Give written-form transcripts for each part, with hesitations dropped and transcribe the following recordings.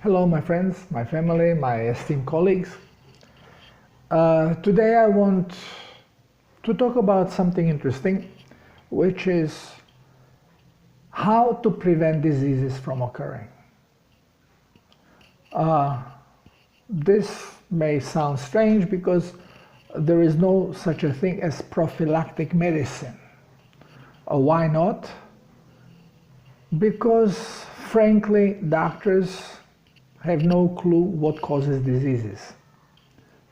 Hello, my friends, my family, my esteemed colleagues. Today I want to talk about something interesting, which is how to prevent diseases from occurring. This may sound strange because there is no such a thing as prophylactic medicine. Why not? Because, frankly, doctors have no clue what causes diseases.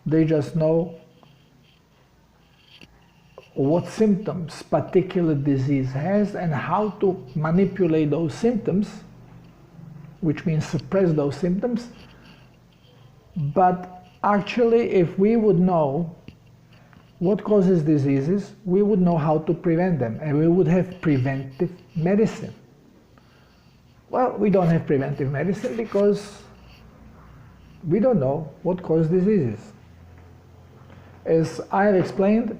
They just know what symptoms particular disease has and how to manipulate those symptoms, which means suppress those symptoms. But actually, if we would know what causes diseases, we would know how to prevent them, and we would have preventive medicine. Well, we don't have preventive medicine because we don't know what causes diseases. As I have explained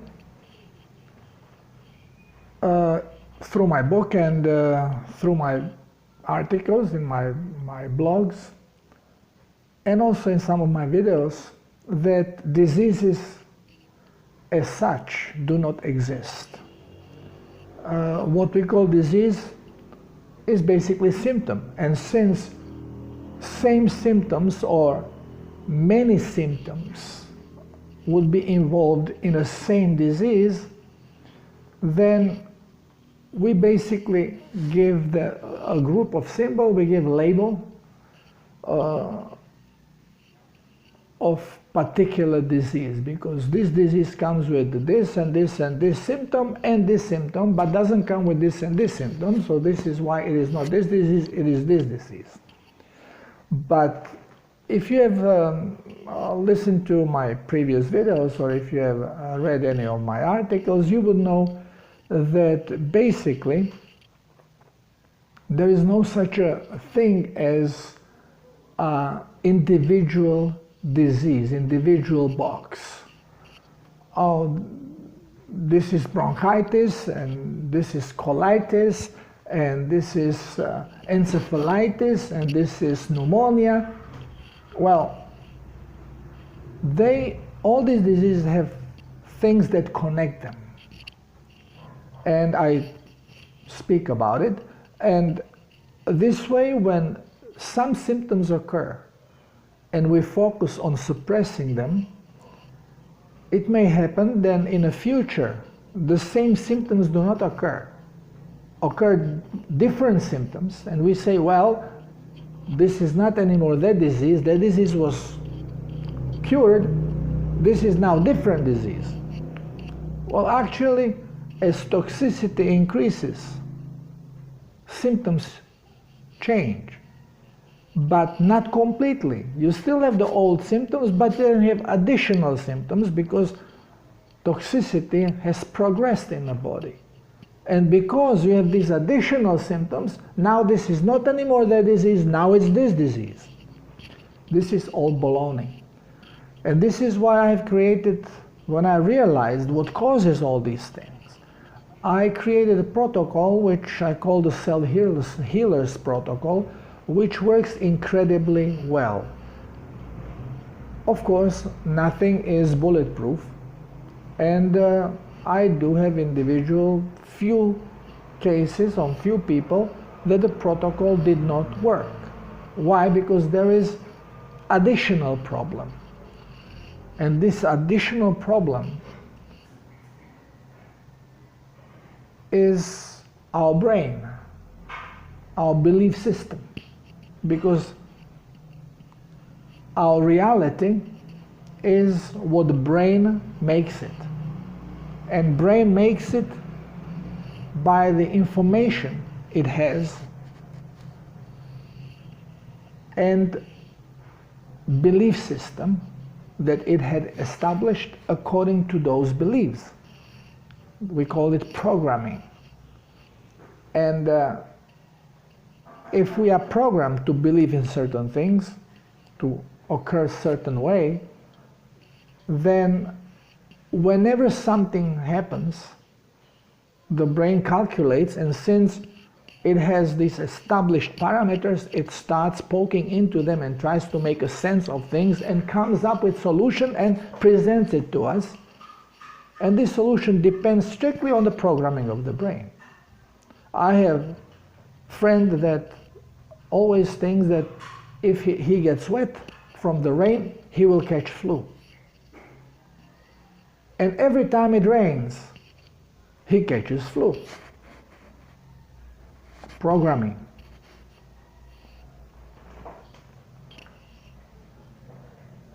through my book and through my articles in my blogs, and also in some of my videos, that diseases as such do not exist. What we call disease is basically symptom, and since same symptoms or many symptoms would be involved in a same disease, then we basically give a group of symbols, we give a label of particular disease, because this disease comes with this and this and this symptom and this symptom, but doesn't come with this and this symptom, so this is why it is not this disease, it is this disease. But if you have listened to my previous videos, or if you have read any of my articles, you would know that basically there is no such a thing as individual disease, individual box. Oh, this is bronchitis, and this is colitis, and this is encephalitis, and this is pneumonia. Well, all these diseases have things that connect them, and I speak about it. And this way, when some symptoms occur and we focus on suppressing them, it may happen then in the future the same symptoms do not occur different symptoms, and we say, well, this is not anymore that disease was cured, this is now different disease. Well, actually, as toxicity increases, symptoms change, but not completely. You still have the old symptoms, but then you have additional symptoms because toxicity has progressed in the body. And because you have these additional symptoms, now this is not anymore that disease, now it's this disease. This is all baloney. And this is why I've created, when I realized what causes all these things, I created a protocol which I call the Cell Healers Protocol, which works incredibly well. Of course, nothing is bulletproof, and I do have individual few cases on few people that the protocol did not work. Why? Because there is additional problem. And this additional problem is our brain, our belief system. Because our reality is what the brain makes it. And brain makes it by the information it has and belief system that it had established according to those beliefs. We call it programming. And if we are programmed to believe in certain things, to occur a certain way, then whenever something happens, the brain calculates, and since it has these established parameters, it starts poking into them and tries to make a sense of things and comes up with solution and presents it to us. And this solution depends strictly on the programming of the brain. I have a friend that always thinks that if he gets wet from the rain, he will catch flu. And every time it rains, he catches flu. Programming.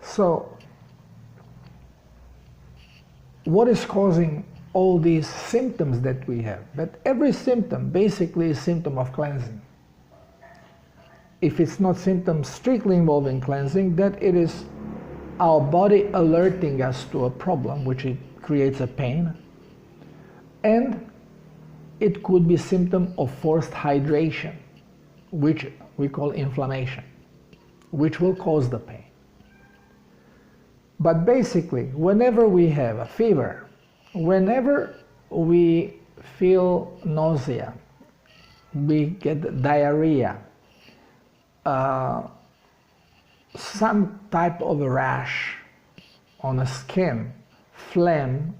So, what is causing all these symptoms that we have? But every symptom basically is a symptom of cleansing. If it's not symptoms strictly involving cleansing, that it is our body alerting us to a problem, which it creates a pain, and it could be symptom of forced hydration, which we call inflammation, which will cause the pain. But basically, whenever we have a fever, whenever we feel nausea, we get diarrhea, some type of a rash on the skin, phlegm,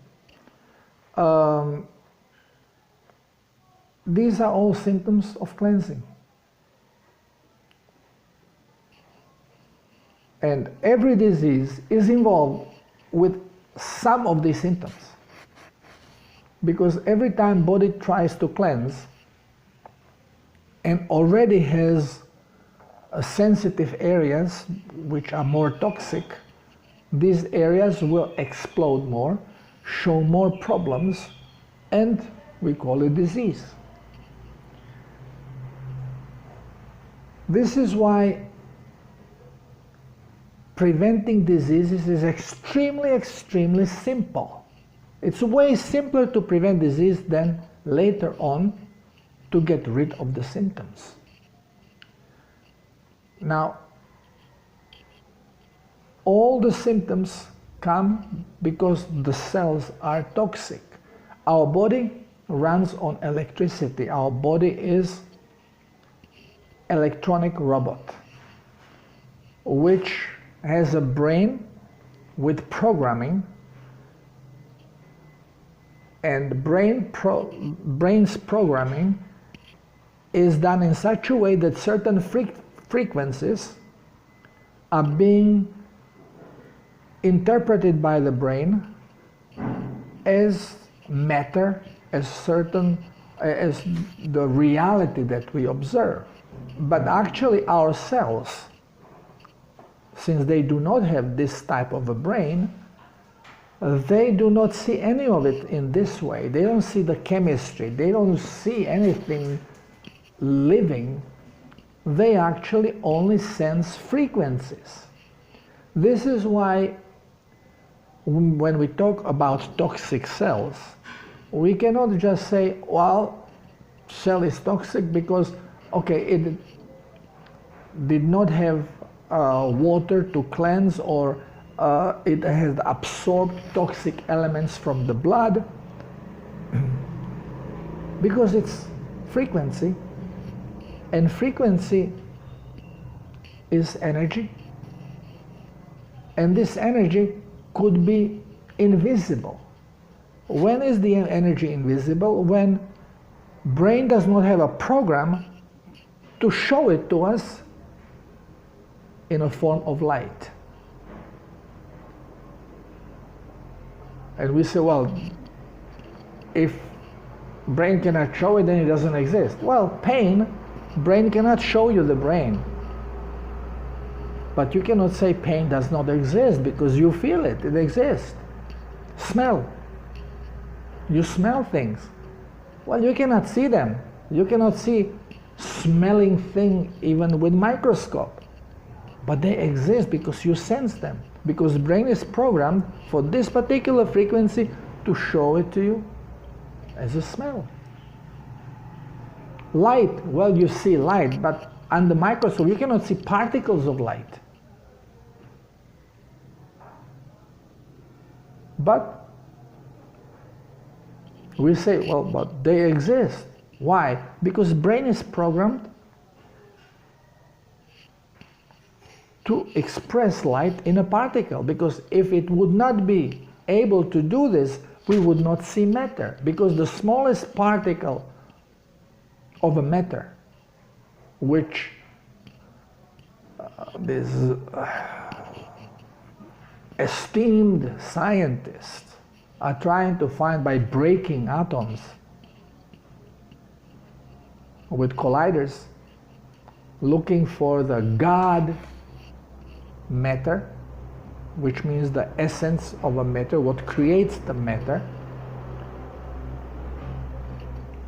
these are all symptoms of cleansing. And every disease is involved with some of these symptoms. Because every time body tries to cleanse and already has sensitive areas which are more toxic, these areas will explode more, show more problems, and we call it disease. This is why preventing diseases is extremely, extremely simple. It's way simpler to prevent disease than later on to get rid of the symptoms. Now, all the symptoms come because the cells are toxic. Our body runs on electricity. Our body is electronic robot, which has a brain with programming, and brain's programming is done in such a way that certain frequencies are being interpreted by the brain as matter, as the reality that we observe. But actually our cells, since they do not have this type of a brain, they do not see any of it in this way. They don't see the chemistry. They don't see anything living. They actually only sense frequencies. This is why when we talk about toxic cells, we cannot just say, well, cell is toxic because, okay, it did not have water to cleanse, or it has absorbed toxic elements from the blood, because it's frequency, and frequency is energy, and this energy could be invisible. When is the energy invisible? When brain does not have a program to show it to us in a form of light. And we say, well, if brain cannot show it, then it doesn't exist. Well, pain, brain cannot show you the brain. But you cannot say pain does not exist because you feel it, it exists. Smell. You smell things. Well, you cannot see them. You cannot see smelling thing even with microscope. But they exist because you sense them. Because the brain is programmed for this particular frequency to show it to you as a smell. Light, well, you see light, but under microscope you cannot see particles of light. But we say, well, but they exist. Why? Because brain is programmed to express light in a particle, because if it would not be able to do this, we would not see matter, because the smallest particle of a matter, which these esteemed scientists are trying to find by breaking atoms with colliders, looking for the God matter, which means the essence of a matter, what creates the matter,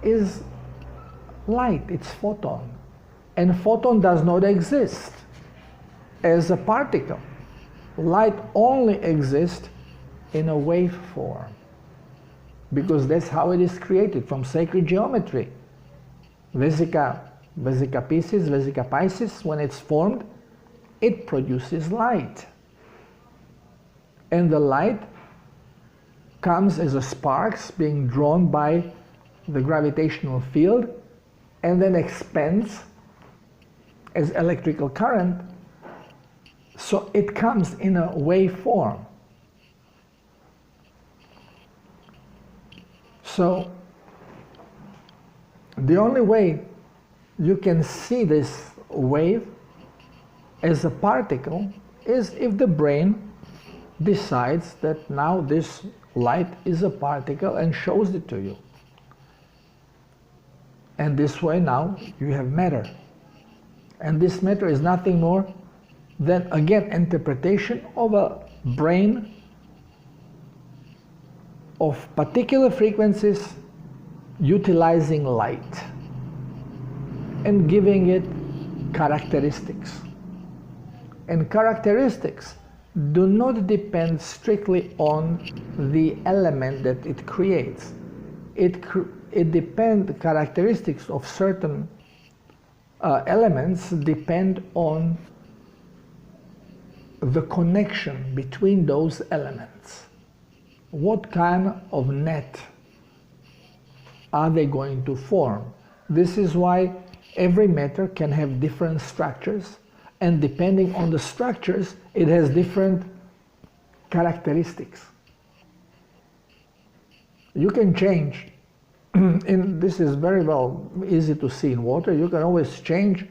is light, it's photon. And photon does not exist as a particle. Light only exists in a wave form, because that's how it is created, from sacred geometry. Vesica Piscis, Vesica Piscis, when it's formed, it produces light. And the light comes as a sparks being drawn by the gravitational field and then expands as electrical current. So it comes in a wave form. So the only way you can see this wave as a particle is if the brain decides that now this light is a particle and shows it to you. And this way now you have matter. And this matter is nothing more than, again, interpretation of a brain of particular frequencies utilizing light and giving it characteristics. And characteristics do not depend strictly on the element that it creates. It depends, characteristics of certain elements depend on the connection between those elements. What kind of net are they going to form? This is why every matter can have different structures, and depending on the structures, it has different characteristics. You can change, this is very well easy to see in water, you can always change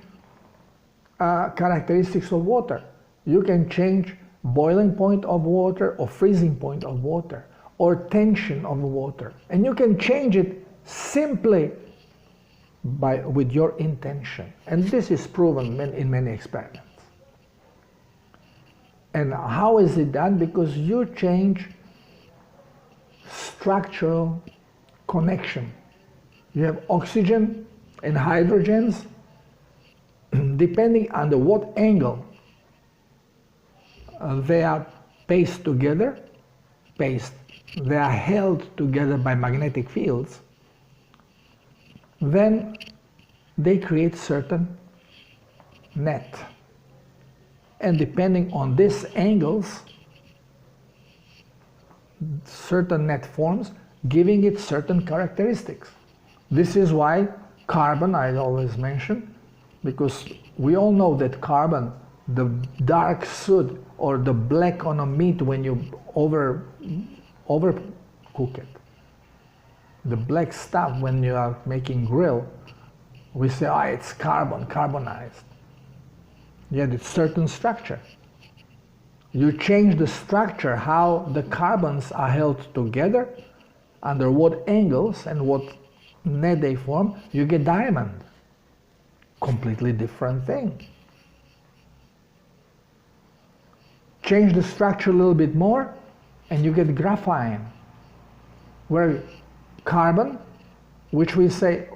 characteristics of water. You can change boiling point of water or freezing point of water or tension of water. And you can change it simply with your intention. And this is proven in many experiments. And how is it done? Because you change structural connection. You have oxygen and hydrogens, depending on what angle they are pasted together, they are held together by magnetic fields, then they create certain net. And depending on these angles, certain net forms, giving it certain characteristics. This is why carbon, I always mention, because we all know that carbon, the dark soot or the black on a meat when you overcook it, the black stuff when you are making grill, we say, oh, it's carbonized. Yet it's certain structure. You change the structure, how the carbons are held together, under what angles and what net they form, you get diamond. Completely different thing. Change the structure a little bit more, and you get graphene, where carbon, which we say,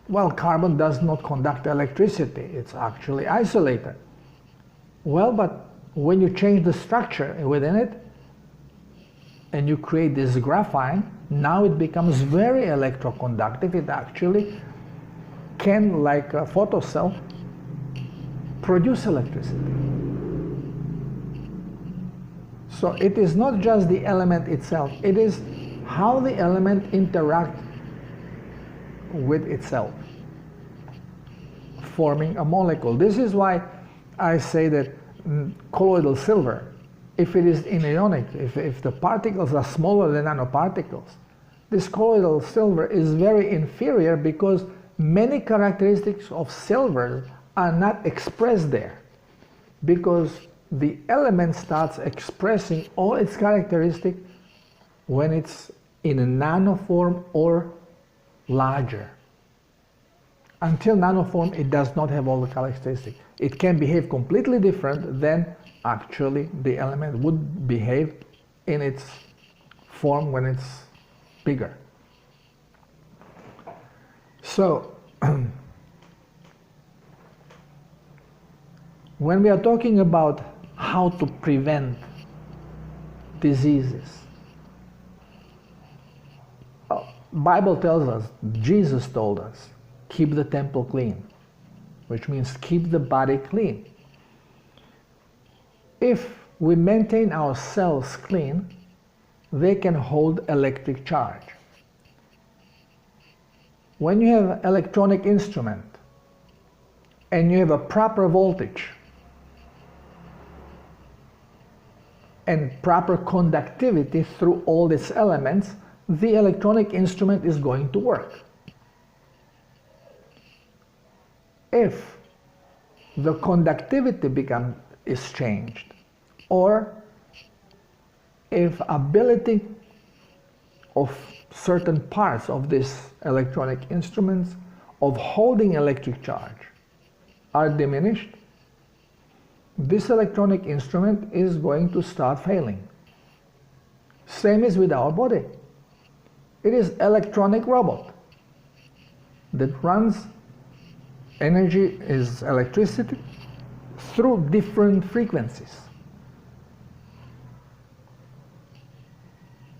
well, carbon does not conduct electricity, it's actually isolated. Well, but when you change the structure within it, and you create this graphene, now it becomes very electroconductive. It actually can, like a photocell, produce electricity. So it is not just the element itself, it is how the element interacts with itself, forming a molecule. This is why I say that colloidal silver, if it is anionic, if the particles are smaller than nanoparticles, this colloidal silver is very inferior because many characteristics of silver are not expressed there, because the element starts expressing all its characteristics when it's in a nanoform or larger. Until nanoform, it does not have all the characteristics. It can behave completely different than actually the element would behave in its form when it's bigger. So, when we are talking about how to prevent diseases, Bible tells us, Jesus told us, keep the temple clean, which means keep the body clean. If we maintain our cells clean, they can hold electric charge. When you have an electronic instrument and you have a proper voltage and proper conductivity through all its elements, the electronic instrument is going to work. If the conductivity is changed, or if ability of certain parts of this electronic instruments of holding electric charge are diminished, this electronic instrument is going to start failing. Same is with our body. It is electronic robot that runs energy is electricity through different frequencies.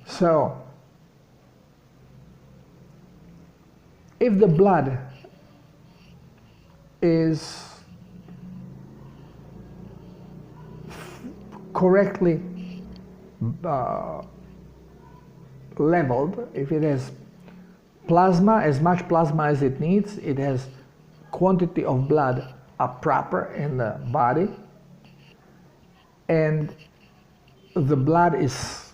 So, if the blood is correctly leveled, if it has plasma, as much plasma as it needs, it has quantity of blood proper in the body, and the blood is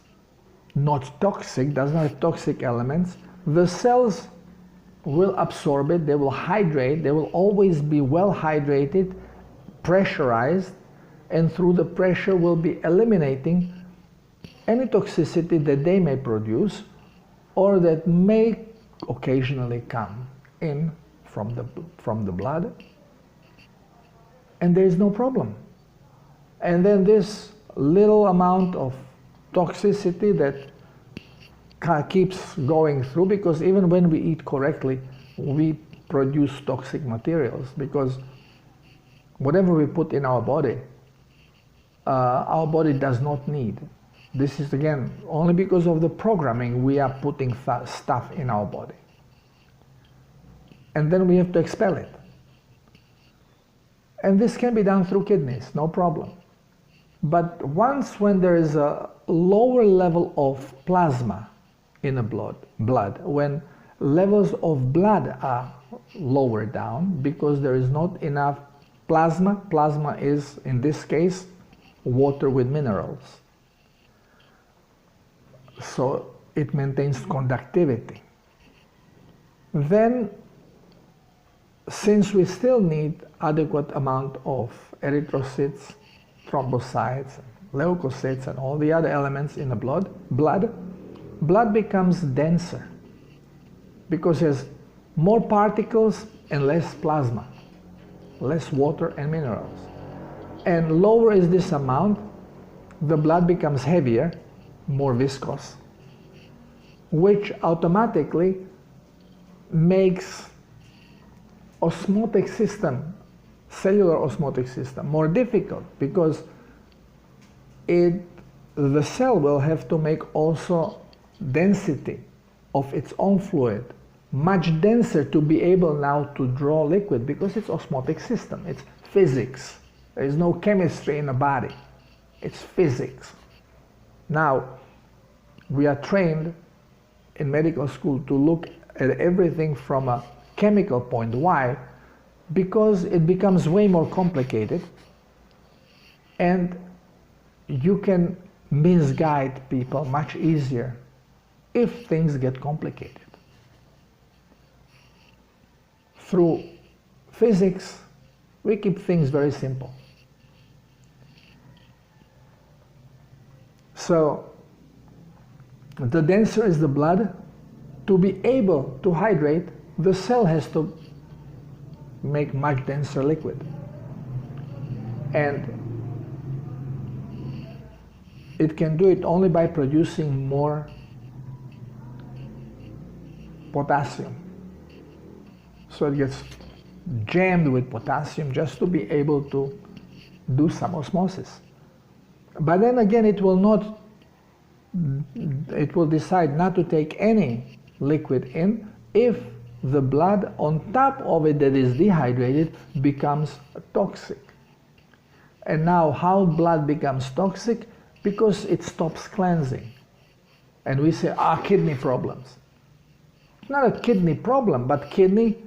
not toxic, does not have toxic elements, the cells will absorb it, they will hydrate, they will always be well hydrated, pressurized, and through the pressure will be eliminating any toxicity that they may produce or that may occasionally come in from the blood, and there is no problem. And then this little amount of toxicity that keeps going through, because even when we eat correctly, we produce toxic materials, because whatever we put in our body does not need. This is again only because of the programming we are putting stuff in our body. And then we have to expel it. And this can be done through kidneys, no problem. But when there is a lower level of plasma in the blood, when levels of blood are lower down because there is not enough plasma is, in this case, water with minerals. So it maintains conductivity. Then, since we still need adequate amount of erythrocytes, thrombocytes, leukocytes, and all the other elements in the blood becomes denser because there's more particles and less plasma, less water and minerals. And lower is this amount, the blood becomes heavier, more viscous, which automatically makes osmotic system, cellular osmotic system, more difficult, because the cell will have to make also density of its own fluid much denser to be able now to draw liquid, because it's osmotic system, it's physics. There is no chemistry in the body, it's physics. Now, we are trained in medical school to look at everything from a chemical point. Why? Because it becomes way more complicated, and you can misguide people much easier if things get complicated. Through physics, we keep things very simple. So the denser is the blood, to be able to hydrate, the cell has to make much denser liquid. And it can do it only by producing more potassium. So it gets jammed with potassium just to be able to do some osmosis. But then again, it will decide not to take any liquid in if the blood on top of it that is dehydrated becomes toxic. And now how blood becomes toxic? Because it stops cleansing. And we say, kidney problems. It's not a kidney problem, but kidney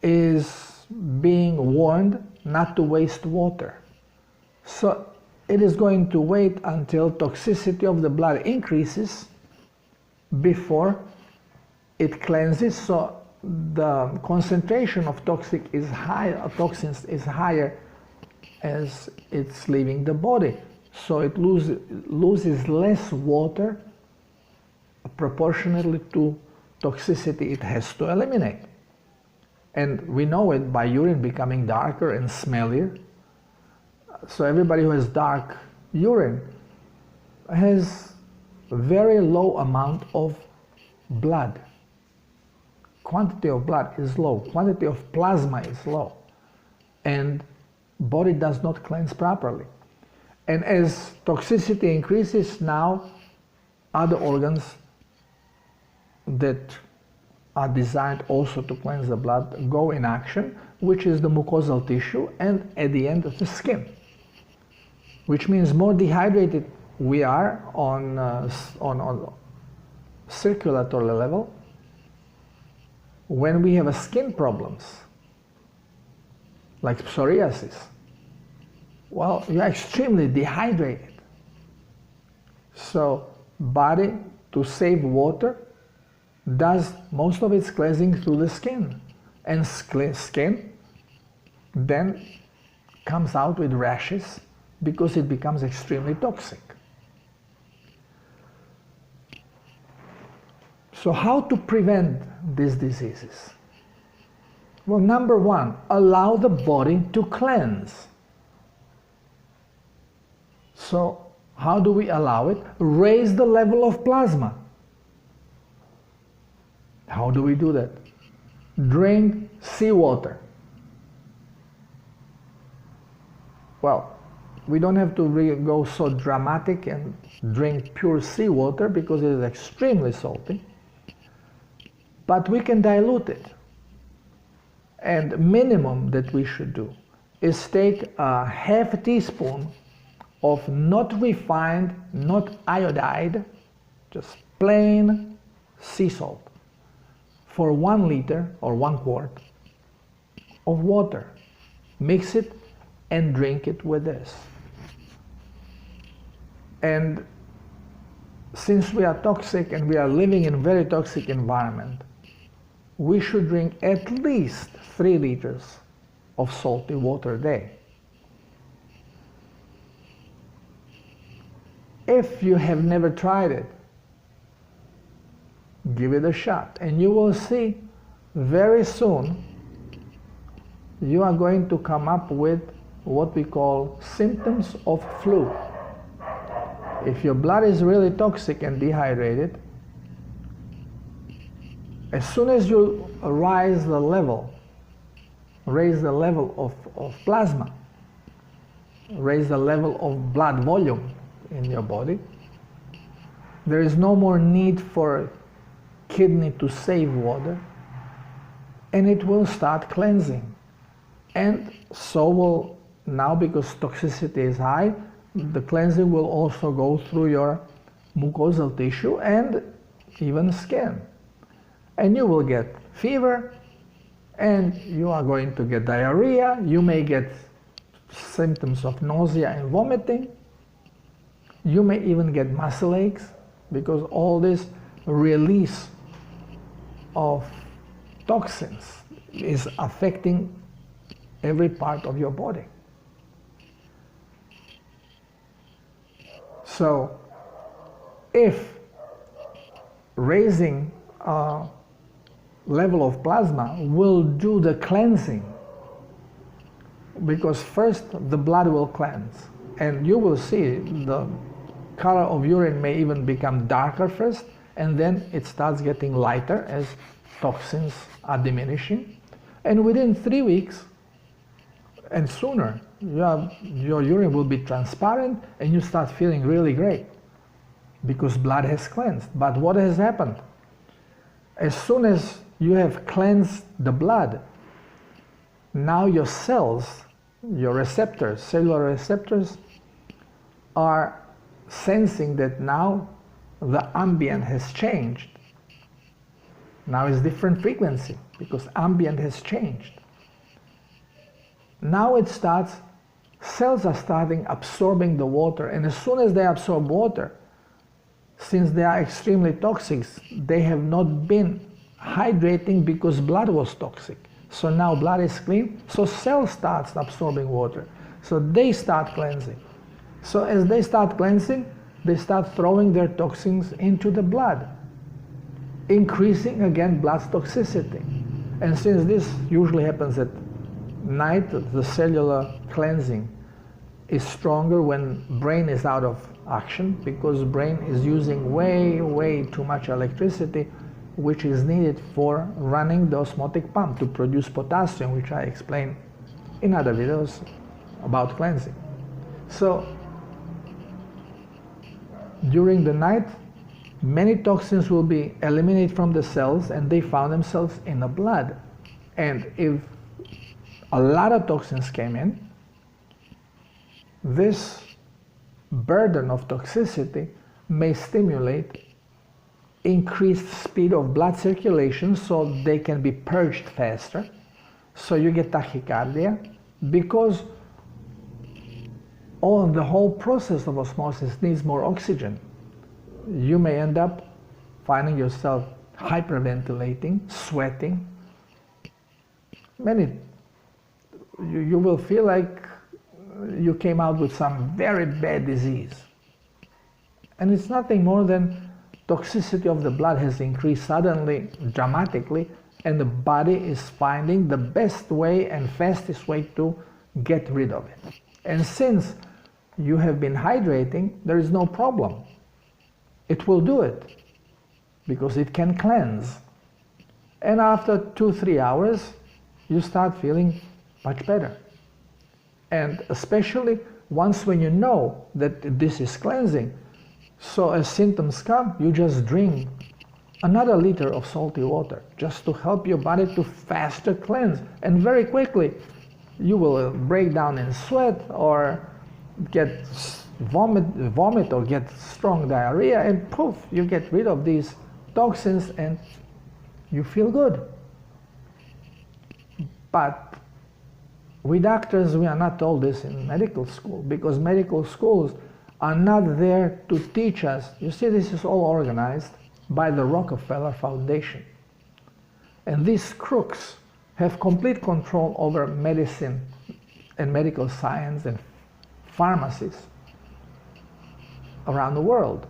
is being warned not to waste water. So it is going to wait until toxicity of the blood increases before it cleanses. So the concentration of toxins is higher as it's leaving the body. So it loses less water proportionately to toxicity it has to eliminate. And we know it by urine becoming darker and smellier. So everybody who has dark urine has a very low amount of blood. Quantity of blood is low, quantity of plasma is low, and body does not cleanse properly. And as toxicity increases, now other organs that are designed also to cleanse the blood go in action, which is the mucosal tissue and at the end the skin. Which means more dehydrated we are on circulatory level. When we have skin problems, like psoriasis, well, you're extremely dehydrated. So body, to save water, does most of its cleansing through the skin. And skin then comes out with rashes because it becomes extremely toxic. So how to prevent these diseases? Well, number one, allow the body to cleanse. So how do we allow it? Raise the level of plasma. How do we do that? Drink seawater. Well, we don't have to go so dramatic and drink pure seawater because it is extremely salty. But we can dilute it. And minimum that we should do is take a half teaspoon of not refined, not iodized, just plain sea salt for 1 liter or 1 quart of water. Mix it and drink it with this. And since we are toxic and we are living in a very toxic environment, we should drink at least 3 liters of salty water a day. If you have never tried it, give it a shot, and you will see very soon you are going to come up with what we call symptoms of flu. If your blood is really toxic and dehydrated, as soon as you raise the level of plasma, raise the level of blood volume in your body, there is no more need for kidney to save water, and it will start cleansing. And so will, now because toxicity is high, the cleansing will also go through your mucosal tissue and even skin. and you will get fever, and you are going to get diarrhea. You may get symptoms of nausea and vomiting. You may even get muscle aches, because all this release of toxins is affecting every part of your body. So if raising level of plasma will do the cleansing, because first the blood will cleanse, and you will see the color of urine may even become darker first, and then it starts getting lighter as toxins are diminishing, and within 3 weeks and sooner your urine will be transparent and you start feeling really great because blood has cleansed. But what has happened? As soon as you have cleansed the blood, now your cells, your receptors, cellular receptors, are sensing that now the ambient has changed. Now it's different frequency because ambient has changed. Now it starts, cells are starting absorbing the water, and as soon as they absorb water, since they are extremely toxic, they have not been hydrating because blood was toxic. So now blood is clean, so cells start absorbing water. So they start cleansing. So as they start cleansing, they start throwing their toxins into the blood, increasing again blood's toxicity. And since this usually happens at night, the cellular cleansing is stronger when brain is out of action, because brain is using way too much electricity, which is needed for running the osmotic pump to produce potassium, which I explained in other videos about cleansing. So during the night, many toxins will be eliminated from the cells, and they found themselves in the blood. And if a lot of toxins came in, this burden of toxicity may stimulate increased speed of blood circulation, so they can be purged faster. So you get tachycardia, because the whole process of osmosis needs more oxygen. You may end up finding yourself hyperventilating, sweating. You will feel like you came out with some very bad disease. And it's nothing more than toxicity of the blood has increased suddenly, dramatically, and the body is finding the best way and fastest way to get rid of it. And since you have been hydrating, there is no problem. It will do it because it can cleanse. And after 2-3 hours, you start feeling much better. And especially once when you know that this is cleansing, so as symptoms come, you just drink another liter of salty water just to help your body to faster cleanse. And very quickly, you will break down in sweat or get vomit or get strong diarrhea, and poof, you get rid of these toxins and you feel good. But we doctors, we are not told this in medical school, because medical schools are not there to teach us. You see, this is all organized by the Rockefeller Foundation. And these crooks have complete control over medicine and medical science and pharmacies around the world.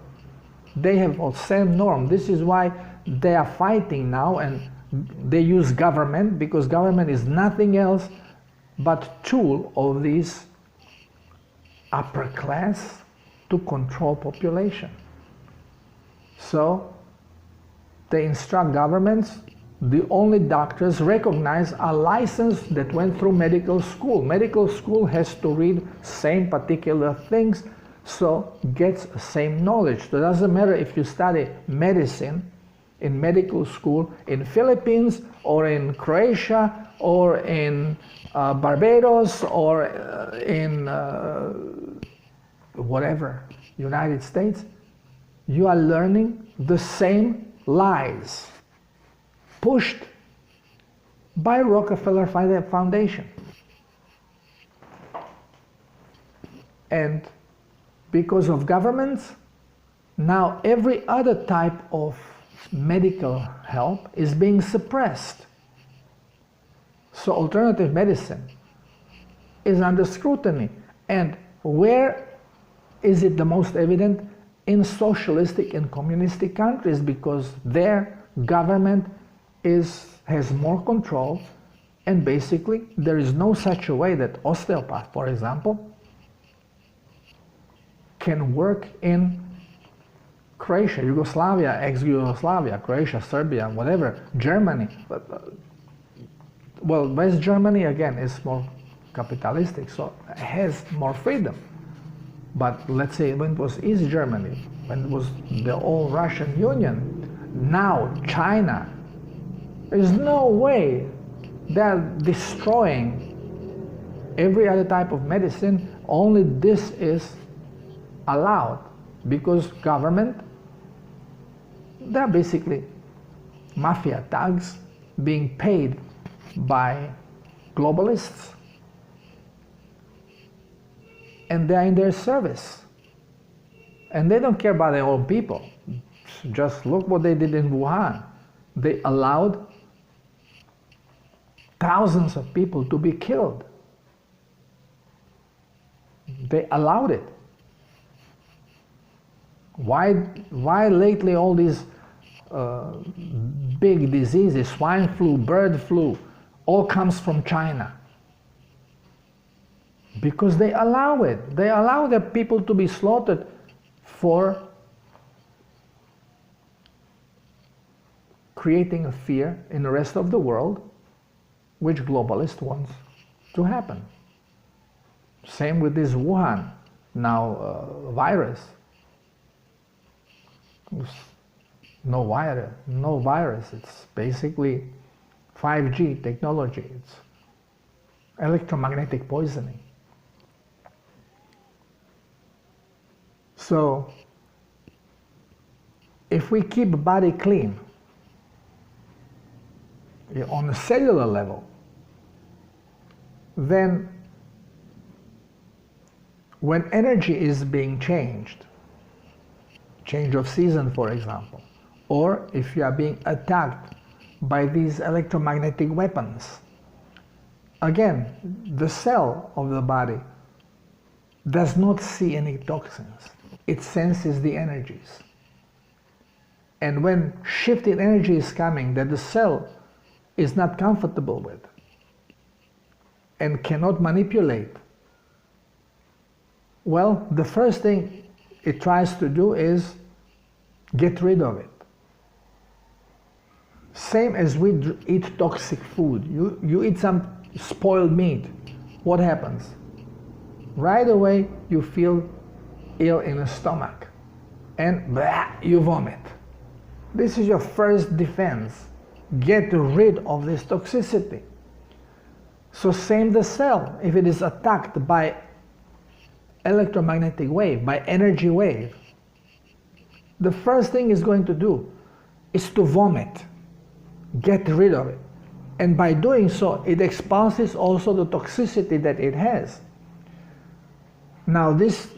They have the same norm. This is why they are fighting now, and they use government, because government is nothing else but tool of these upper class to control population. So they instruct governments, the only doctors recognized are licensed that went through medical school. Medical school has to read same particular things, so gets same knowledge. So it doesn't matter if you study medicine in medical school in Philippines or in Croatia or in Barbados or in whatever, United States, you are learning the same lies. pushed by Rockefeller Foundation. And because of governments, now every other type of medical help is being suppressed. So alternative medicine is under scrutiny. And where is it the most evident? In socialistic and communistic countries, because their government has more control, and basically there is no such a way that osteopath, for example, can work in Croatia, Yugoslavia, ex-Yugoslavia, Croatia, Serbia, whatever, Germany. Well, West Germany again is more capitalistic, so it has more freedom. But let's say when it was East Germany, when it was the old Russian Union, now China, there's no way they're destroying every other type of medicine. Only this is allowed because government, they're basically mafia thugs being paid by globalists, and they're in their service, and they don't care about their own people. Just look what they did in Wuhan. They allowed thousands of people to be killed. They allowed it. Why lately all these big diseases, swine flu, bird flu, all comes from China? Because they allow it. They allow their people to be slaughtered for creating a fear in the rest of the world, which globalist wants to happen. Same with this Wuhan now virus. No virus. It's basically 5G technology. It's electromagnetic poisoning. So if we keep body clean on a cellular level, then when energy is being changed, change of season for example, or if you are being attacked by these electromagnetic weapons, again, the cell of the body does not see any toxins. It senses the energies. And when shifted energy is coming that the cell is not comfortable with and cannot manipulate, well, the first thing it tries to do is get rid of it. Same as we eat toxic food. You eat some spoiled meat. What happens? Right away you feel ill in the stomach and blah, you vomit. This is your first defense. Get rid of this toxicity. So same the cell, if it is attacked by electromagnetic wave, by energy wave, the first thing it's going to do is to vomit, get rid of it. And by doing so, it expulses also the toxicity that it has. Now this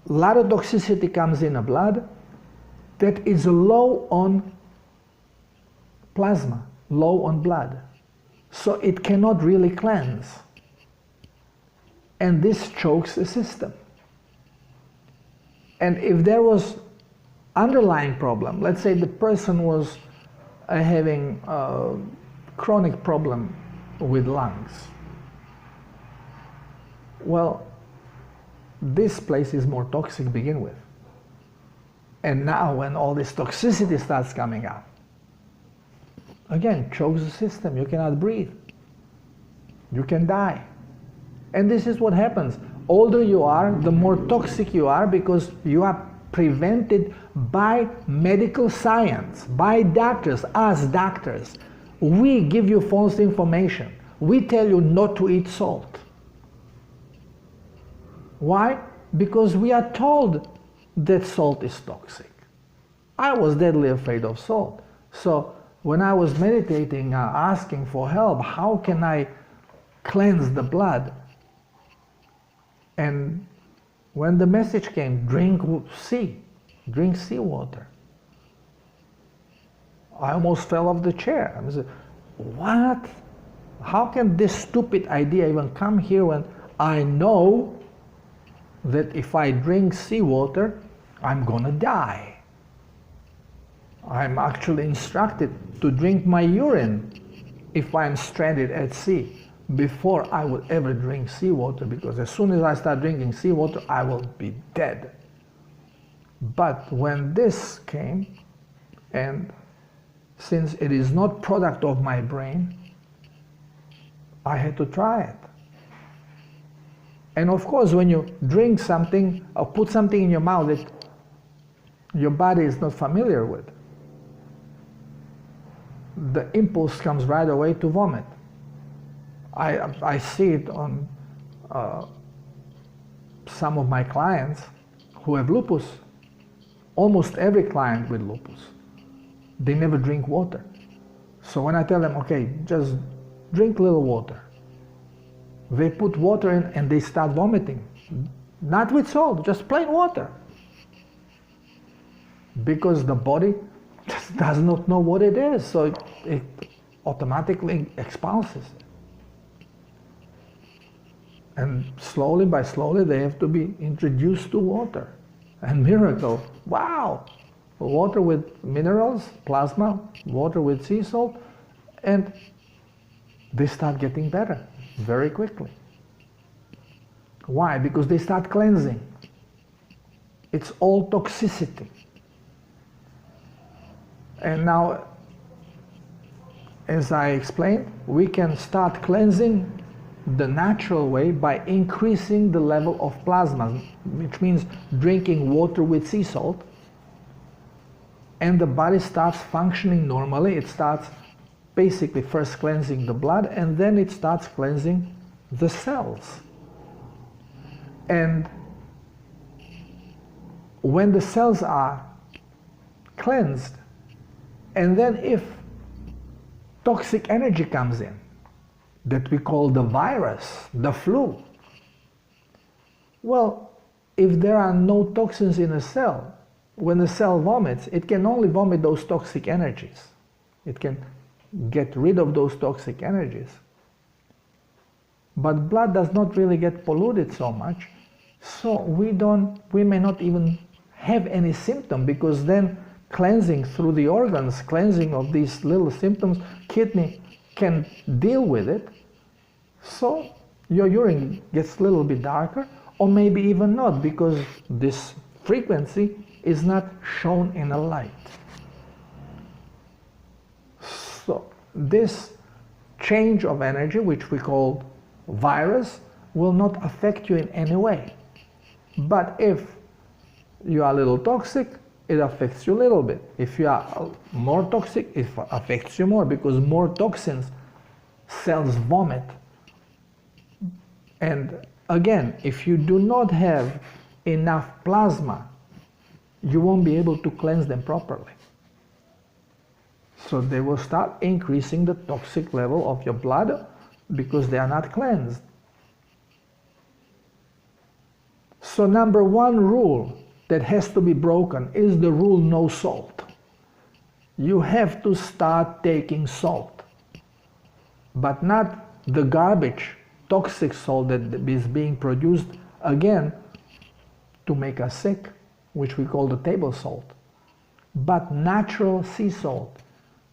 lot of toxicity comes in the blood that is low on plasma, low on blood. So it cannot really cleanse. And this chokes the system. And if there was underlying problem, let's say the person was having a chronic problem with lungs, well, this place is more toxic to begin with. And now when all this toxicity starts coming out, again, chokes the system. You cannot breathe. You can die. And this is what happens. Older you are, the more toxic you are, because you are prevented by medical science, by doctors, us doctors. We give you false information. We tell you not to eat salt. Why? Because we are told that salt is toxic. I was deadly afraid of salt. So when I was meditating, asking for help, how can I cleanse the blood? And when the message came, drink seawater, I almost fell off the chair. I said, what? How can this stupid idea even come here when I know that if I drink seawater, I'm gonna die? I'm actually instructed to drink my urine if I'm stranded at sea before I will ever drink seawater, because as soon as I start drinking seawater, I will be dead. But when this came, and since it is not product of my brain, I had to try it. And of course, when you drink something or put something in your mouth that your body is not familiar with, the impulse comes right away to vomit. I see it on some of my clients who have lupus. Almost every client with lupus, they never drink water. So when I tell them, okay, just drink a little water, they put water in and they start vomiting. Not with salt, just plain water. Because the body just does not know what it is, so it automatically expulses it. And slowly by slowly they have to be introduced to water. And miracle, wow! Water with minerals, plasma, water with sea salt, and they start getting better very quickly. Why? Because they start cleansing. It's all toxicity. And now, as I explained, we can start cleansing the natural way by increasing the level of plasma, which means drinking water with sea salt, and the body starts functioning normally. It starts basically first cleansing the blood, and then it starts cleansing the cells. And when the cells are cleansed, and then if toxic energy comes in, that we call the virus, the flu. Well, if there are no toxins in a cell, when the cell vomits, it can only vomit those toxic energies. It can get rid of those toxic energies. But blood does not really get polluted so much, so we may not even have any symptom, because then cleansing through the organs, cleansing of these little symptoms, kidney can deal with it, so your urine gets a little bit darker, or maybe even not, because this frequency is not shown in a light. So this change of energy, which we call virus, will not affect you in any way. But if you are a little toxic, it affects you a little bit. If you are more toxic, it affects you more, because more toxins, cells vomit. And again, if you do not have enough plasma, you won't be able to cleanse them properly. So they will start increasing the toxic level of your blood because they are not cleansed. So number one rule that has to be broken is the rule no salt. You have to start taking salt, but not the garbage, toxic salt that is being produced again to make us sick, which we call the table salt, but natural sea salt.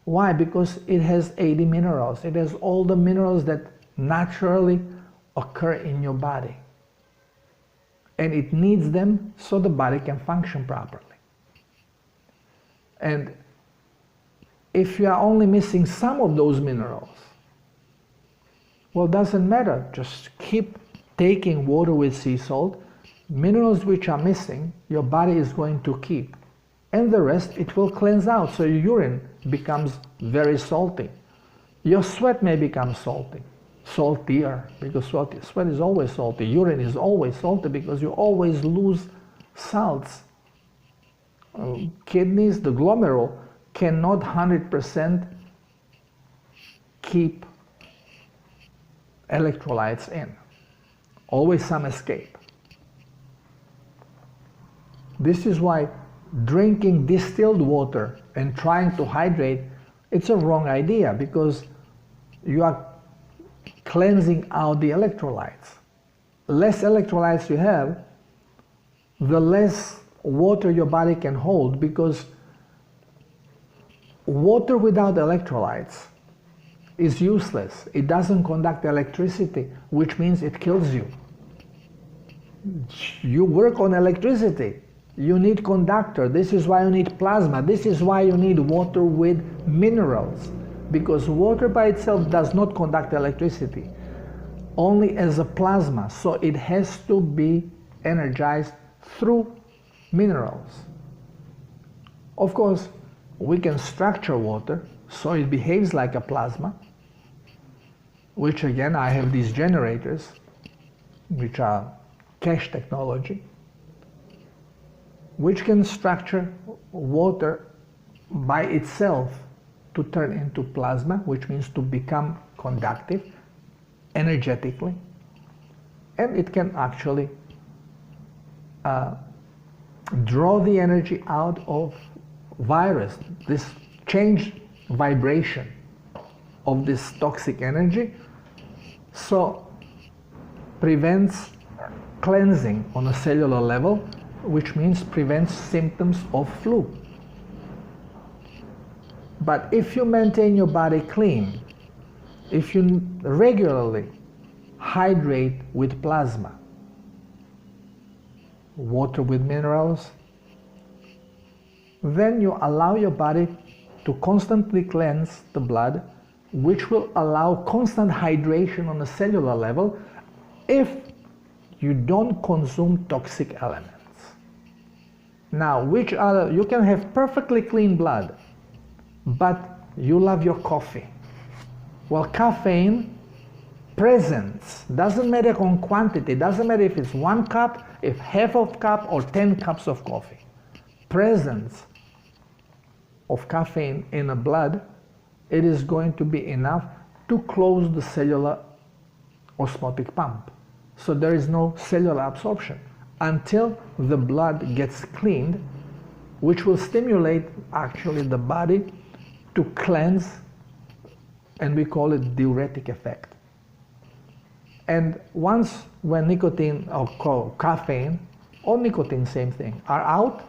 Why? Because it has 80 minerals. It has all the minerals that naturally occur in your body. And it needs them so the body can function properly. And if you are only missing some of those minerals, well, it doesn't matter. Just keep taking water with sea salt. Minerals which are missing, your body is going to keep. And the rest, it will cleanse out. So your urine becomes very salty. Your sweat may become salty. Saltier, because sweat is always salty. Urine is always salty because you always lose salts. Kidneys, the glomerule, cannot 100% keep electrolytes in. Always some escape. This is why drinking distilled water and trying to hydrate, it's a wrong idea, because you are cleansing out the electrolytes. Less electrolytes you have, the less water your body can hold, because water without electrolytes is useless. It doesn't conduct electricity, which means it kills you. You work on electricity. You need conductor. This is why you need plasma. This is why you need water with minerals, because water by itself does not conduct electricity, only as a plasma. So it has to be energized through minerals. Of course, we can structure water so it behaves like a plasma, which again, I have these generators, which are cache technology, which can structure water by itself to turn into plasma, which means to become conductive energetically, and it can actually draw the energy out of virus. This change vibration of this toxic energy, so prevents cleansing on a cellular level, which means prevents symptoms of flu. But if you maintain your body clean, if you regularly hydrate with plasma, water with minerals, then you allow your body to constantly cleanse the blood, which will allow constant hydration on a cellular level if you don't consume toxic elements. Now, which other, you can have perfectly clean blood, but you love your coffee. Well, caffeine presence doesn't matter on quantity, doesn't matter if it's 1 cup, if half of cup, or 10 cups of coffee. Presence of caffeine in the blood, it is going to be enough to close the cellular osmotic pump. So there is no cellular absorption until the blood gets cleaned, which will stimulate actually the body to cleanse, and we call it diuretic effect. And once when nicotine or caffeine or nicotine, same thing, are out,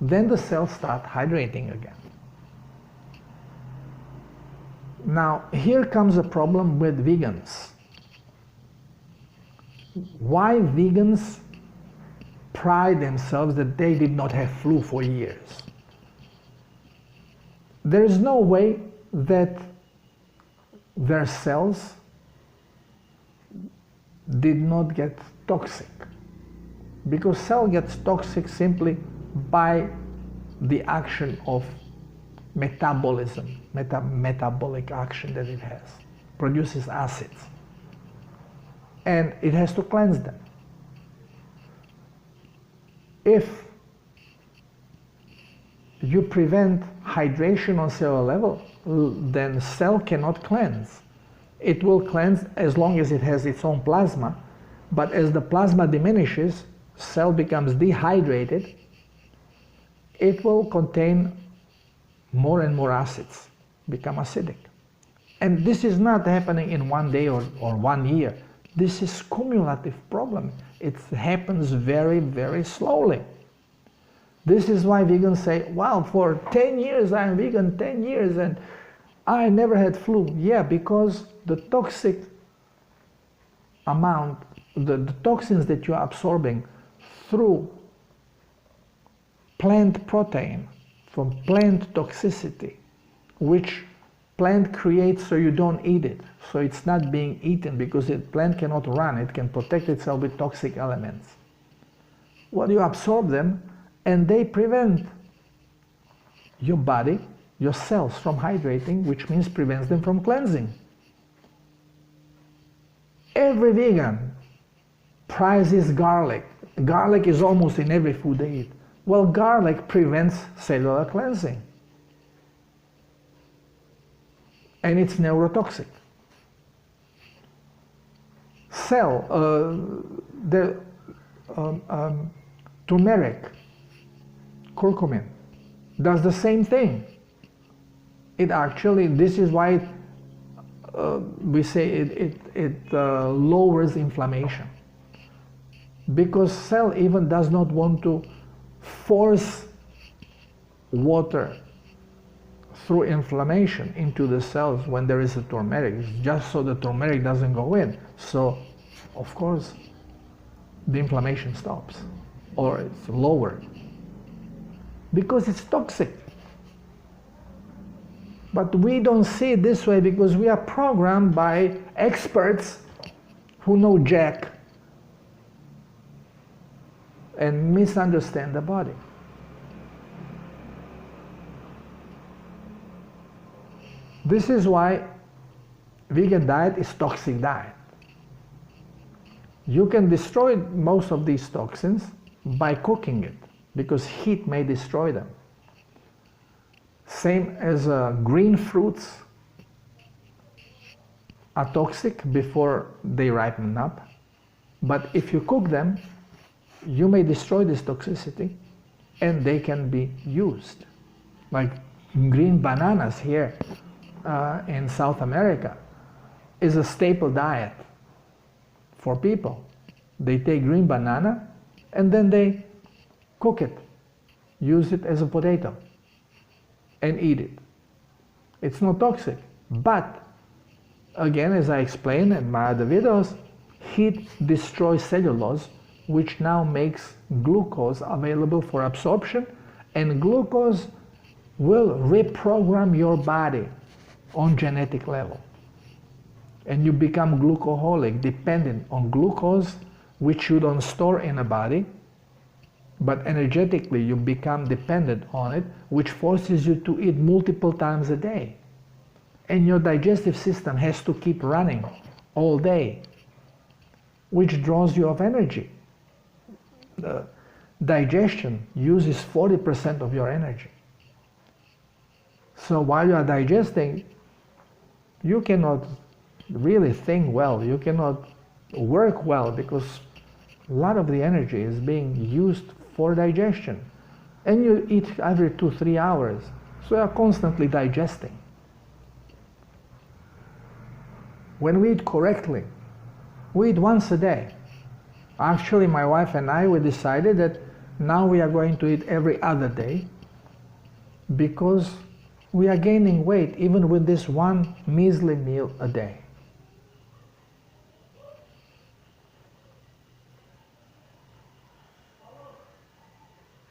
then the cells start hydrating again. Now here comes a problem with vegans. Why vegans pride themselves that they did not have flu for years? There is no way that their cells did not get toxic, because cell gets toxic simply by the action of metabolism, metabolic action that it has, produces acids, and it has to cleanse them. If you prevent hydration on cellular level, then cell cannot cleanse. It will cleanse as long as it has its own plasma, but as the plasma diminishes, cell becomes dehydrated, it will contain more and more acids, become acidic. And this is not happening in 1 day or 1 year. This is cumulative problem. It happens very, very slowly. This is why vegans say, wow, for 10 years I'm vegan, 10 years, and I never had flu. Yeah, because the toxic amount, the toxins that you're absorbing through plant protein, from plant toxicity, which plant creates so you don't eat it. So it's not being eaten because the plant cannot run. It can protect itself with toxic elements. Well, you absorb them and they prevent your body, your cells from hydrating, which means prevents them from cleansing. Every vegan prizes garlic. Garlic is almost in every food they eat. Well, garlic prevents cellular cleansing. and it's neurotoxic. The turmeric, curcumin, does the same thing. It actually, this is why we say it lowers inflammation, because cell even does not want to force water through inflammation into the cells when there is a turmeric. It's just so the turmeric doesn't go in. So, of course, the inflammation stops, or it's lowered, because it's toxic. But we don't see it this way because we are programmed by experts who know jack and misunderstand the body. This is why vegan diet is toxic diet. You can destroy most of these toxins by cooking it, because heat may destroy them. Same as green fruits are toxic before they ripen up, but if you cook them, you may destroy this toxicity and they can be used. Like green bananas here in South America is a staple diet for people. They take green banana and then they cook it, use it as a potato and eat it. It's not toxic, but again, as I explained in my other videos, heat destroys cellulose, which now makes glucose available for absorption, and glucose will reprogram your body on genetic level. And you become glucoholic, dependent on glucose, which you don't store in the body, but energetically you become dependent on it, which forces you to eat multiple times a day. And your digestive system has to keep running all day, which draws you of energy. Digestion uses 40% of your energy. So while you are digesting, you cannot really think well, you cannot work well, because a lot of the energy is being used for digestion. And you eat every 2-3 hours, so you are constantly digesting. When we eat correctly, we eat once a day. Actually, my wife and I, we decided that now we are going to eat every other day, because we are gaining weight even with this one measly meal a day.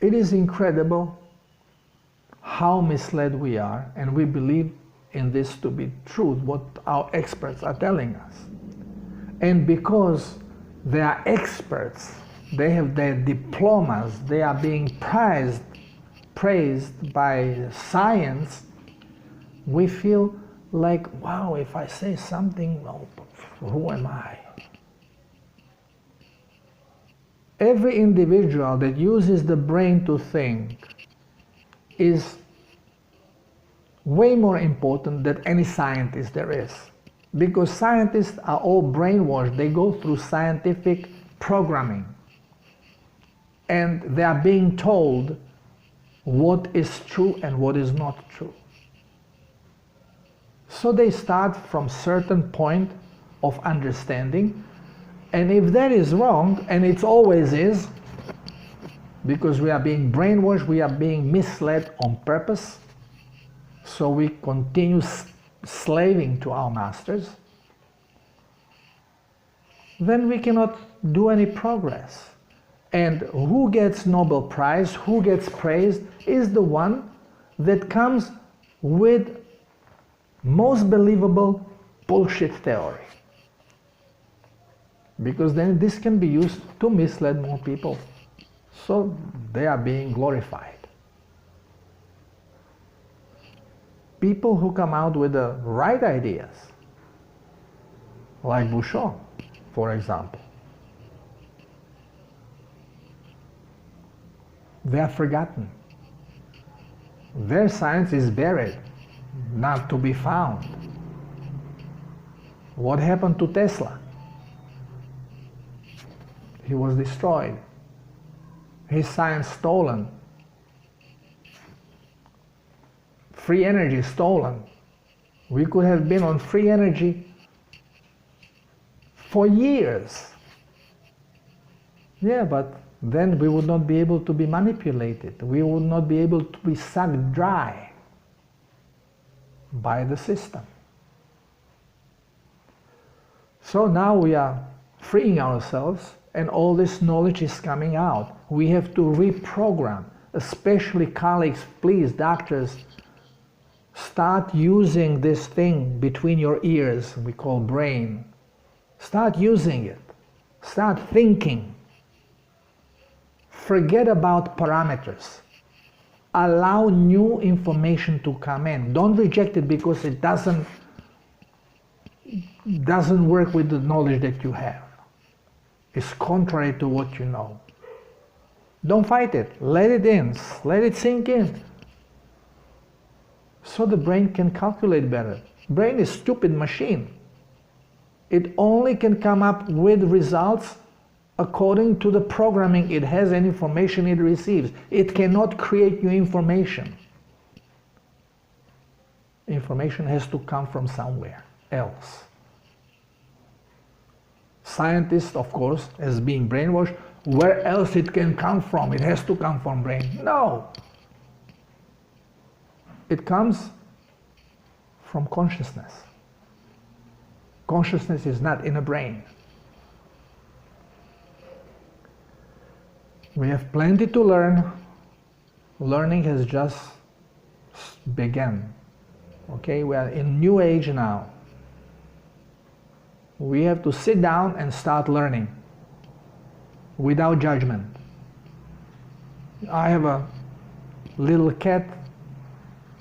It is incredible how misled we are, and we believe in this to be truth, what our experts are telling us. And because they are experts, they have their diplomas, they are being praised by science, we feel like, wow, if I say something, well, who am I? Every individual that uses the brain to think is way more important than any scientist there is. Because scientists are all brainwashed. They go through scientific programming. And they are being told what is true and what is not true. So they start from a certain point of understanding, and if that is wrong, and it always is, because we are being brainwashed, we are being misled on purpose, so we continue slaving to our masters, then we cannot do any progress. And who gets Nobel Prize, who gets praised, is the one that comes with most believable bullshit theory. Because then this can be used to mislead more people. So they are being glorified. People who come out with the right ideas, like Bouchon, for example, they are forgotten. Their science is buried, not to be found. What happened to Tesla? He was destroyed. His science stolen. Free energy stolen. We could have been on free energy for years. Yeah, but then we would not be able to be manipulated. We would not be able to be sucked dry by the system. So now we are freeing ourselves and all this knowledge is coming out. We have to reprogram, especially colleagues, please, doctors, start using this thing between your ears, we call brain. Start using it. Start thinking. Forget about parameters. Allow new information to come in. Don't reject it because it doesn't work with the knowledge that you have. It's contrary to what you know. Don't fight it. Let it in. Let it sink in. So the brain can calculate better. Brain is a stupid machine. It only can come up with results according to the programming it has and information it receives. It cannot create new information. Information has to come from somewhere else. Scientists, of course, as being brainwashed, where else it can come from? It has to come from brain. No. It comes from consciousness. Consciousness is not in a brain. We have plenty to learn. Learning has just begun. Okay, we are in new age now. We have to sit down and start learning without judgment. I have a little cat,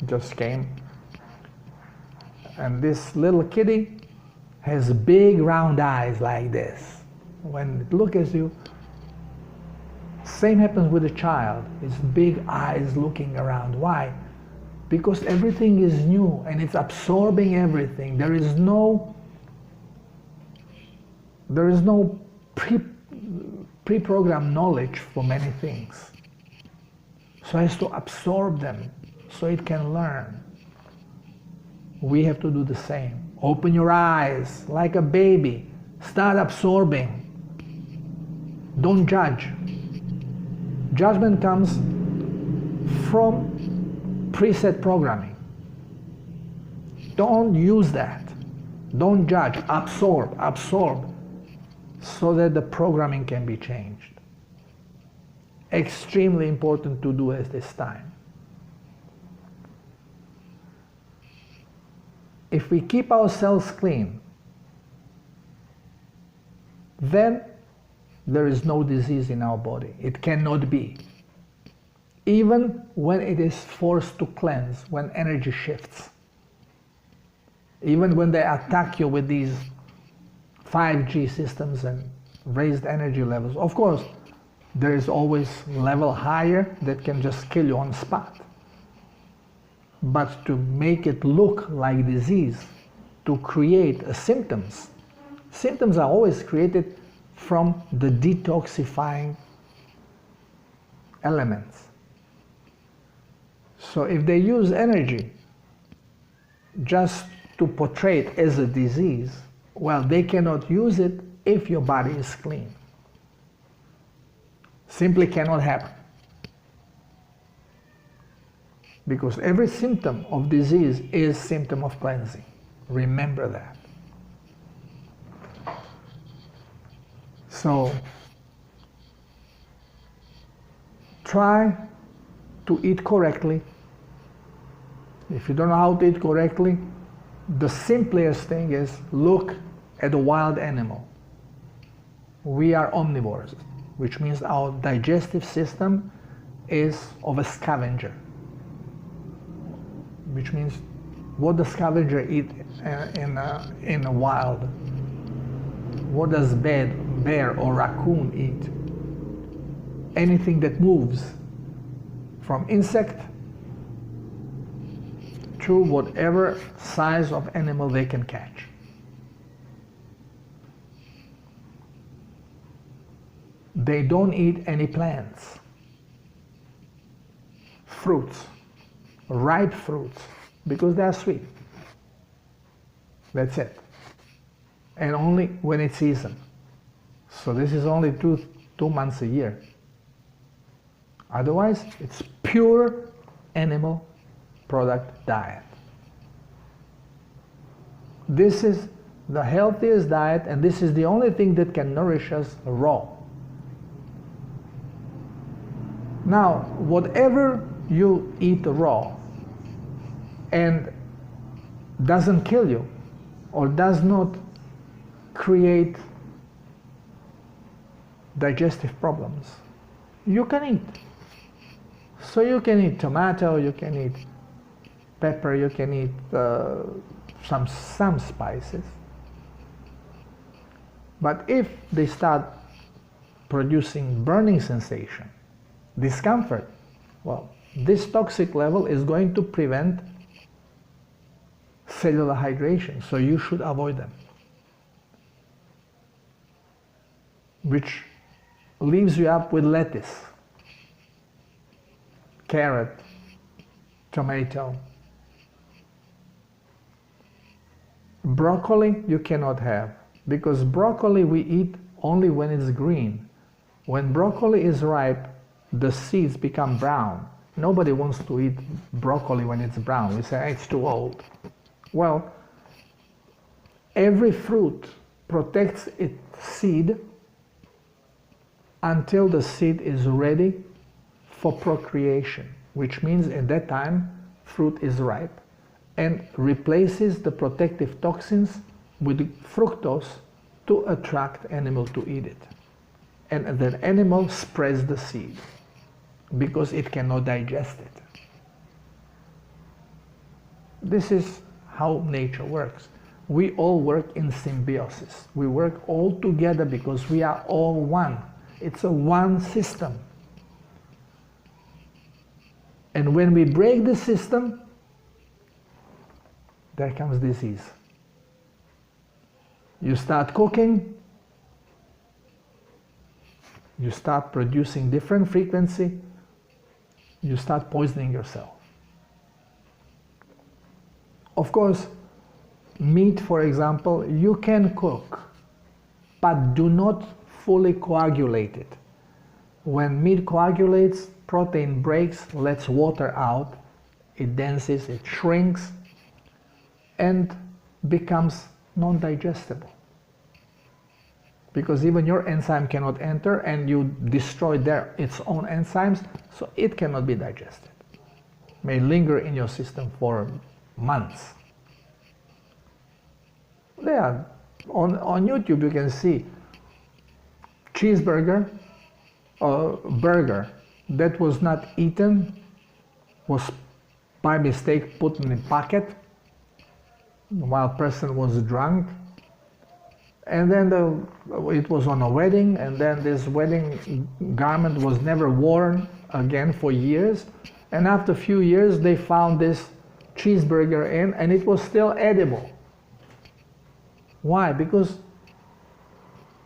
just came, and this little kitty has big round eyes like this. When it looks at you, same happens with a child. It's big eyes looking around. Why? Because everything is new and it's absorbing everything. There is no pre-programmed knowledge for many things. So it has to absorb them so it can learn. We have to do the same. Open your eyes like a baby. Start absorbing. Don't judge. Judgment comes from preset programming. Don't use that. Don't judge. Absorb, so that the programming can be changed. Extremely important to do at this time. If we keep ourselves clean, then there is no disease in our body. It cannot be. Even when it is forced to cleanse, when energy shifts. Even when they attack you with these 5G systems and raised energy levels. Of course, there is always level higher that can just kill you on the spot. But to make it look like disease, to create symptoms are always created from the detoxifying elements. So if they use energy just to portray it as a disease, well, they cannot use it if your body is clean. Simply cannot happen. Because every symptom of disease is symptom of cleansing. Remember that. So, try to eat correctly. If you don't know how to eat correctly, the simplest thing is look at a wild animal. We are omnivores, which means our digestive system is of a scavenger. Which means what does scavenger eat in a wild? What does bear or raccoon eat? Anything that moves, from insect to whatever size of animal they can catch. They don't eat any plants, fruits, ripe fruits, because they are sweet. That's it. And only when it's season. So this is only two months a year. Otherwise, it's pure animal product diet. This is the healthiest diet, and this is the only thing that can nourish us raw. Now, whatever you eat raw and doesn't kill you or does not create digestive problems, you can eat. So you can eat tomato, you can eat pepper, you can eat some spices. But if they start producing burning sensation, discomfort, well, this toxic level is going to prevent cellular hydration, so you should avoid them. Which leaves you up with lettuce, carrot, tomato. Broccoli you cannot have, because broccoli we eat only when it's green. When broccoli is ripe, the seeds become brown. Nobody wants to eat broccoli when it's brown. We say, it's too old. Well, every fruit protects its seed until the seed is ready for procreation, which means at that time fruit is ripe and replaces the protective toxins with fructose to attract animal to eat it. And the animal spreads the seed because it cannot digest it. This is how nature works. We all work in symbiosis. We work all together because we are all one. It's a one system. And when we break the system, there comes disease. You start cooking, you start producing different frequency, you start poisoning yourself. Of course, meat, for example, you can cook, but do not fully coagulate it. When meat coagulates, protein breaks, lets water out, it denses, it shrinks, and becomes non-digestible. Because even your enzyme cannot enter, and you destroy its own enzymes, so it cannot be digested. It may linger in your system for months. There, on YouTube you can see cheeseburger or burger that was not eaten, was by mistake put in a pocket while person was drunk, and then it was on a wedding, and then this wedding garment was never worn again for years, and after a few years they found this cheeseburger in, and it was still edible. Why? Because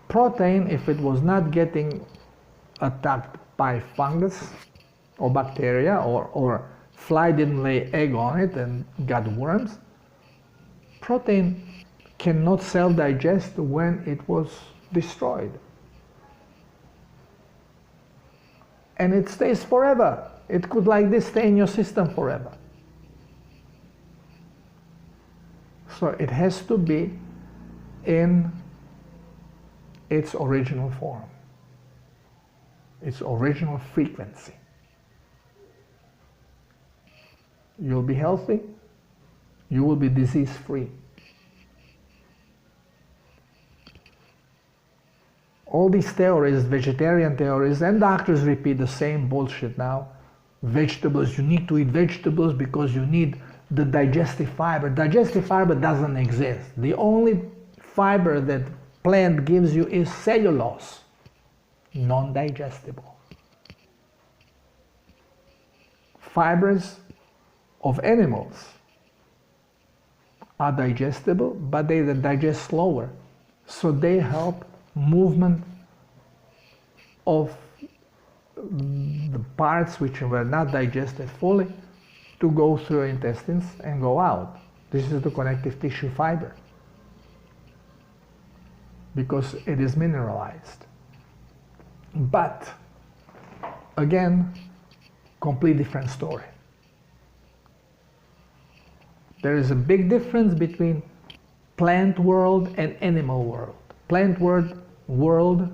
protein, if it was not getting attacked by fungus or bacteria, or fly didn't lay egg on it and got worms, protein cannot self-digest when it was destroyed. And it stays forever. It could like this stay in your system forever. So it has to be in its original form, its original frequency. You'll be healthy, you will be disease-free. All these theories, vegetarian theories, and doctors repeat the same bullshit now. Vegetables, you need to eat vegetables because you need the digestive fiber. Digestive fiber doesn't exist. The only fiber that plant gives you is cellulose, non-digestible. Fibers of animals are digestible, but they digest slower. So they help movement of the parts which were not digested fully to go through your intestines and go out. This is the connective tissue fiber, because it is mineralized. But again, complete different story. There is a big difference between plant world and animal world. Plant world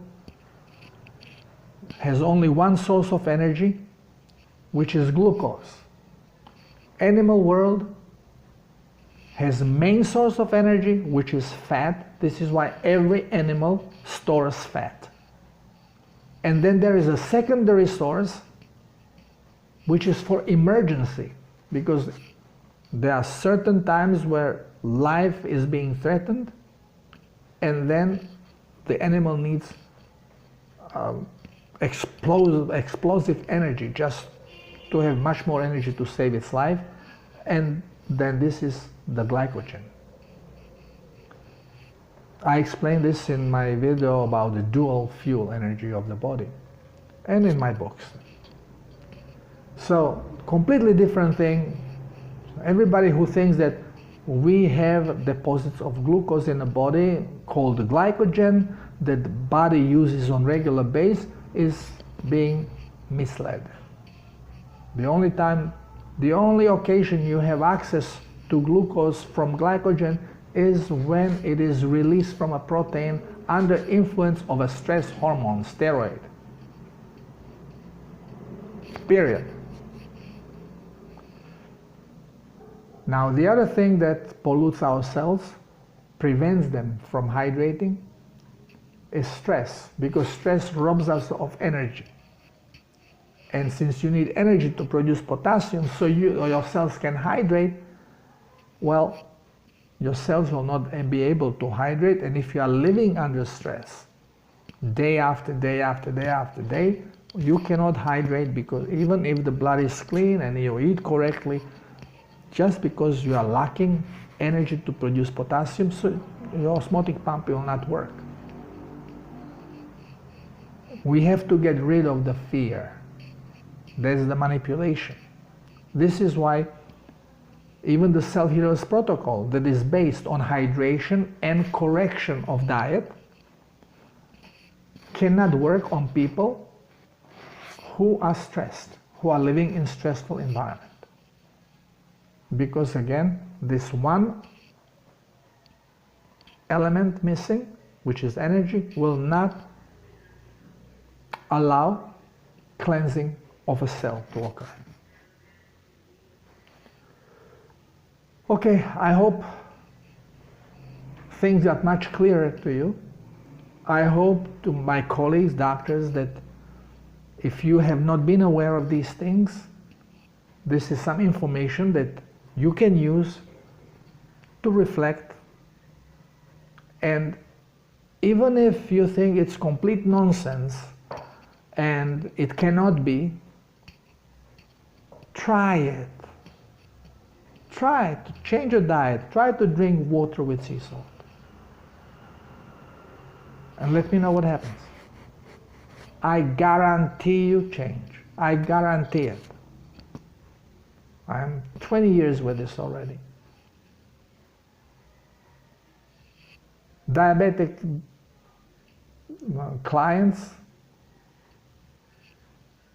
has only one source of energy, which is glucose. Animal world has a main source of energy, which is fat. This is why every animal stores fat. And then there is a secondary source, which is for emergency, because there are certain times where life is being threatened, and then the animal needs explosive energy, just to have much more energy to save its life, and then this is the glycogen. I explained this in my video about the dual fuel energy of the body, and in my books. So, completely different thing. Everybody who thinks that we have deposits of glucose in the body called glycogen that the body uses on regular basis is being misled. The only occasion you have access to glucose from glycogen is when it is released from a protein under influence of a stress hormone, steroid. Period. Now, the other thing that pollutes our cells, prevents them from hydrating, is stress, because stress robs us of energy. And since you need energy to produce potassium so your cells can hydrate, well, your cells will not be able to hydrate, and if you are living under stress, day after day after day after day, you cannot hydrate, because even if the blood is clean and you eat correctly, just because you are lacking energy to produce potassium, so your osmotic pump will not work. We have to get rid of the fear. There's the manipulation. This is why even the Cell Heroes protocol that is based on hydration and correction of diet cannot work on people who are stressed, who are living in stressful environment. Because again, this one element missing, which is energy, will not allow cleansing of a cell to occur. Okay, I hope things got much clearer to you. I hope to my colleagues, doctors, that if you have not been aware of these things, this is some information that you can use to reflect. And even if you think it's complete nonsense and it cannot be, try it. Try to change your diet. Try to drink water with sea salt. And let me know what happens. I guarantee you change. I guarantee it. I'm 20 years with this already. Diabetic clients,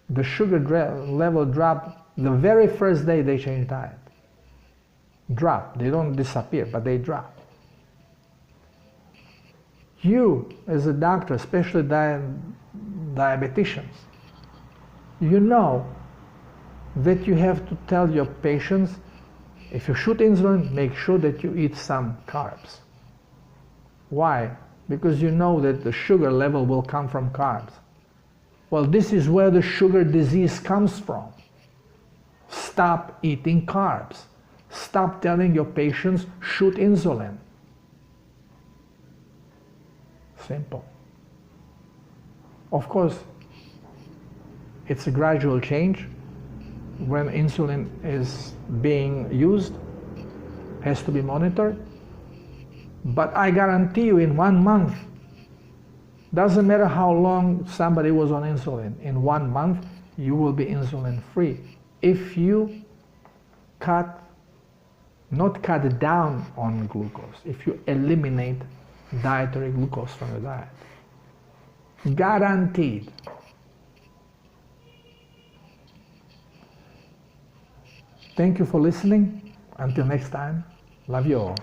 the sugar level dropped the very first day they change diet. Drop. They don't disappear, but they drop. You, as a doctor, especially diabeticians, you know that you have to tell your patients, if you shoot insulin, make sure that you eat some carbs. Why? Because you know that the sugar level will come from carbs. Well, this is where the sugar disease comes from. Stop eating carbs. Stop telling your patients, shoot insulin. Simple. Of course, it's a gradual change. When insulin is being used, has to be monitored. But I guarantee you, in 1 month, Doesn't matter how long somebody was on insulin. In 1 month, you will be insulin free. If you not cut down on glucose, if you eliminate dietary glucose from your diet. Guaranteed. Thank you for listening. Until next time, love you all.